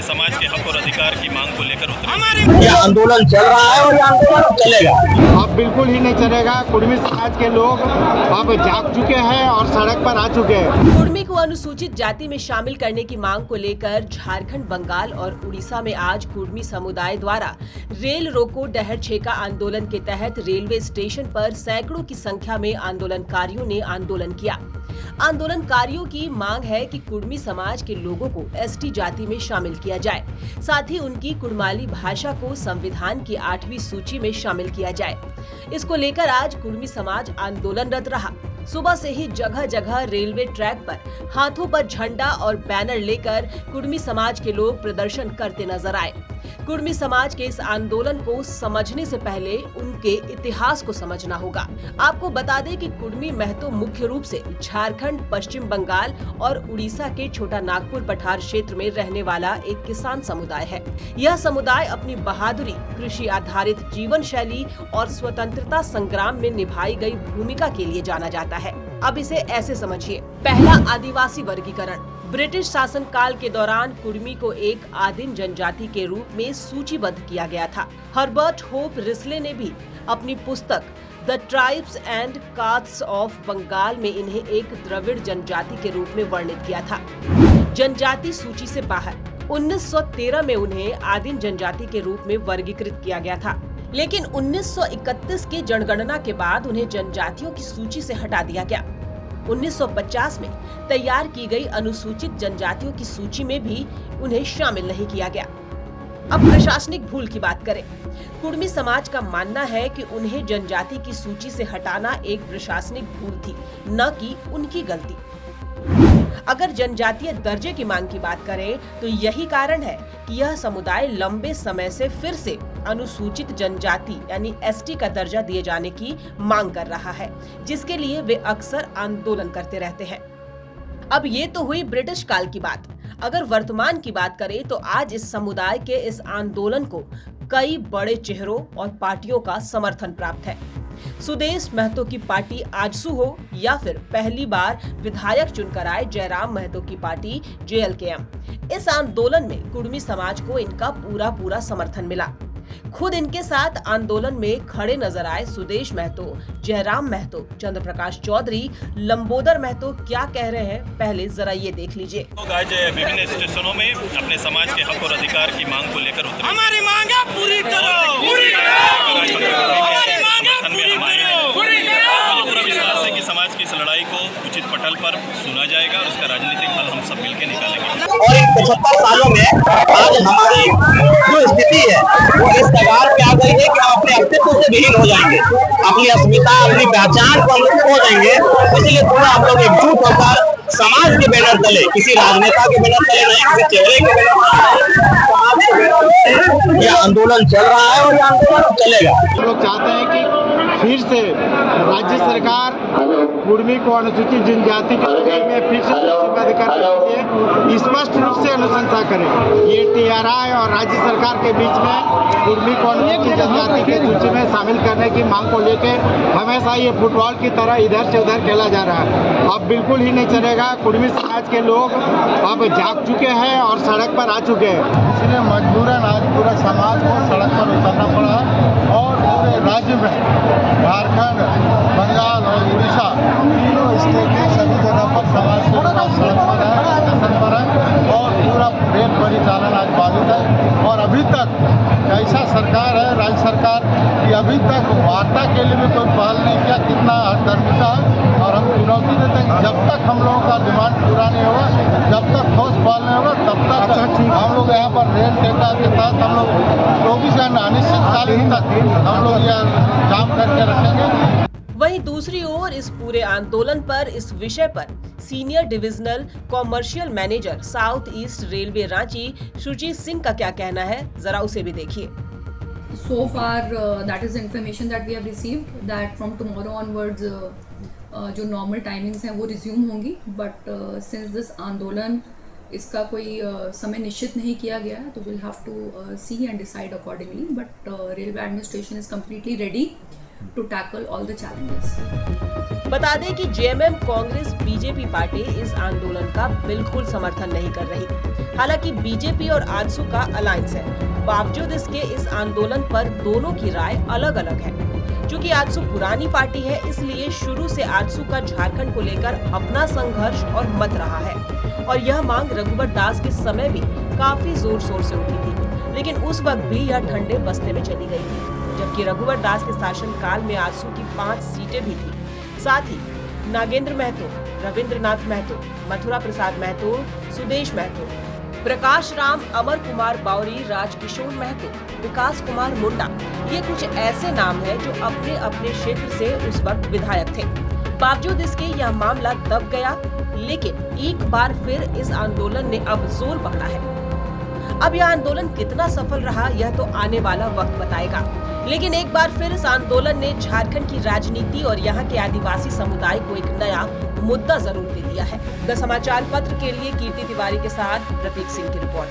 अपने समाज के हक और अधिकार की मांग को लेकर ये आंदोलन चल रहा है और ये आंदोलन चलेगा। अब बिल्कुल ही नहीं चलेगा। कुर्मी समाज के लोग अब जाग चुके हैं और सड़क पर आ चुके हैं। कुर्मी को अनुसूचित जाति में शामिल करने की मांग को लेकर झारखंड, बंगाल और उड़ीसा में आज कुर्मी समुदाय द्वारा रेल रोको डहर छेका आंदोलन के तहत रेलवे स्टेशन पर सैकड़ों की संख्या में आंदोलनकारियों ने आंदोलन किया। आंदोलनकारियों की मांग है कि कुर्मी समाज के लोगों को एसटी जाति में शामिल किया जाए, साथ ही उनकी कुड़माली भाषा को संविधान की 8वीं सूची में शामिल किया जाए। इसको लेकर आज कुर्मी समाज आंदोलनरत रहा। सुबह से ही जगह जगह रेलवे ट्रैक पर हाथों पर झंडा और बैनर लेकर कुर्मी समाज के लोग प्रदर्शन करते नजर आए। कुर्मी समाज के इस आंदोलन को समझने से पहले उनके इतिहास को समझना होगा। आपको बता दें कि कुर्मी महतो मुख्य रूप से झारखंड, पश्चिम बंगाल और उड़ीसा के छोटा नागपुर पठार क्षेत्र में रहने वाला एक किसान समुदाय है। यह समुदाय अपनी बहादुरी, कृषि आधारित जीवन शैली और स्वतंत्रता संग्राम में निभाई गई भूमिका के लिए जाना जाता है। अब इसे ऐसे समझिए। पहला, आदिवासी वर्गीकरण। ब्रिटिश शासन काल के दौरान कुर्मी को एक आदिम जनजाति के रूप में सूचीबद्ध किया गया था। हर्बर्ट होप रिस्ले ने भी अपनी पुस्तक the tribes and castes of Bengal में इन्हें एक द्रविड़ जनजाति के रूप में वर्णित किया था। जनजाति सूची से बाहर 1913 में उन्हें आदिम जनजाति के रूप में वर्गीकृत किया गया था, लेकिन 1931 के जनगणना के बाद उन्हें जनजातियों की सूची से हटा दिया गया। 1950 में तैयार की गई अनुसूचित जनजातियों की सूची में भी उन्हें शामिल नहीं किया गया। अब प्रशासनिक भूल की बात करें। कुर्मी समाज का मानना है कि उन्हें जनजाति की सूची से हटाना एक प्रशासनिक भूल थी, न कि उनकी गलती। अगर जनजातीय दर्जे की मांग की बात करें तो यही कारण है कि यह समुदाय लंबे समय से फिर से अनुसूचित जनजाति यानी एसटी का दर्जा दिए जाने की मांग कर रहा है, जिसके लिए वे अक्सर आंदोलन करते रहते हैं। अब ये तो हुई ब्रिटिश काल की बात। अगर वर्तमान की बात करें तो आज इस समुदाय के इस आंदोलन को कई बड़े चेहरों और पार्टियों का समर्थन प्राप्त है। सुदेश महतो की पार्टी आजसू हो या फिर पहली बार विधायक चुनकर आए जयराम महतो की पार्टी JLKM, इस आंदोलन में कुर्मी समाज को इनका पूरा समर्थन मिला। खुद इनके साथ आंदोलन में खड़े नजर आए सुदेश महतो, जयराम महतो, चंद्र प्रकाश चौधरी, लंबोदर महतो क्या कह रहे हैं, पहले जरा ये देख लीजिए। लोग आज विभिन्न स्टेशनों में अपने समाज के हक और अधिकार की मांग को लेकर उतरे। हमारी मांगे पूरी करो, पूरी करो, हमारी मांगे पूरी करो, पूरी करो। मुझे पूरा विश्वास है कि समाज की इस लड़ाई को उचित पटल पर सुना जाएगा और उसका राजनीतिक हल हम सब मिलकर निकालेंगे। और इन 75 सालों में आज हमारी जो स्थिति है वो इस कगार पे आ गई है कि हम अपने अस्तित्व से विहीन हो जाएंगे, अपनी अस्मिता, अपनी पहचान को हम लोग खो जाएंगे। इसलिए पूरा हम लोग एकजुट होकर समाज के बैनर तले, किसी राजनेता के बैनर तले नहीं, किसी चेहरे के बैनर समाज के बैनर तले यह आंदोलन चल रहा है और यह आंदोलन चलेगा। हम लोग चाहते हैं कि फिर से राज्य सरकार कुर्मी को अनुसूचित जनजाति के रूप में फिर से सूचीबद्ध करने के लिए स्पष्ट रूप से अनुशंसा करे। ये TRI और राज्य सरकार के बीच में कुर्मी को अनुसूचित जनजाति की सूची में शामिल करने की मांग को लेकर हमेशा ये फुटबॉल की तरह इधर से उधर खेला जा रहा है। अब बिल्कुल ही नहीं चलेगा। कुर्मी समाज के लोग अब जाग चुके हैं और सड़क पर आ चुके हैं। इसलिए मजबूरन आज पूरा समाज को सड़क पर उतरना पड़ा और पूरे राज्य में झारखंड, बंगाल और उड़ीसा तीनों स्टेट के सभी जगह पर समाज के लोग सड़क पर है, स्टेशन पर है और पूरा रेल परिचालन आज बाधित है। और अभी तक कैसा सरकार है राज्य सरकार कि अभी तक वार्ता के लिए भी कोई पहल नहीं किया, कितना हठधर्मिता है। और हम चुनौती देते हैं कि जब तक हम लोगों का डिमांड पूरा नहीं होगा, जब तक ठोस पहल नहीं होगा, तब तक हम लोग यहाँ पर रेल टेका के तहत हम लोग 24 घंटा अनिश्चितकालीन तक हम लोग यह जाम करके रखेंगे। वहीं दूसरी ओर इस पूरे आंदोलन पर इस विषय पर senior divisional commercial manager south east railway Ranchi Surjit Singh का क्या कहना है, जरा उसे भी देखिए। So far, that is the information that we have received that from tomorrow onwards, जो नॉर्मल टाइमिंग्स हैं वो रिज्यूम होंगी, बट सिंस दिस आंदोलन इसका कोई समय निश्चित नहीं किया गया है, तो will have to see and decide accordingly, but railway administration is completely ready to tackle all the challenges. बता दें कि जेएमएम कांग्रेस बीजेपी पार्टी इस आंदोलन का बिल्कुल समर्थन नहीं कर रही। हालांकि बीजेपी और आजसू का अलायंस है। बावजूद इसके इस आंदोलन पर दोनों की राय अलग अलग है। क्योंकि आजसू पुरानी पार्टी है, इसलिए शुरू से आजसू का झारखंड को लेकर अपना संघर्ष और मत रहा है और यह मांग रघुवर दास के समय भी काफी जोर शोर से उठी थी, लेकिन उस वक्त भी यह ठंडे बस्ते में चली गई थी। जबकि रघुवर दास के शासन काल में आजसू की 5 सीटें भी थी। साथ ही नागेंद्र महतो, रविंद्रनाथ महतो, मथुरा प्रसाद महतो, सुदेश महतो, प्रकाश राम, अमर कुमार बावरी, राजकिशोर महतो, विकास कुमार मुंडा, ये कुछ ऐसे नाम हैं जो अपने अपने क्षेत्र से उस वक्त विधायक थे। बावजूद इसके यह मामला दब गया, लेकिन एक बार फिर इस आंदोलन ने अब जोर पकड़ा है। अब यह आंदोलन कितना सफल रहा यह तो आने वाला वक्त बताएगा, लेकिन एक बार फिर इस आंदोलन ने झारखंड की राजनीति और यहाँ के आदिवासी समुदाय को एक नया मुद्दा जरूर दे दिया है। द समाचार पत्र के लिए कीर्ति तिवारी के साथ प्रतीक सिंह की रिपोर्ट।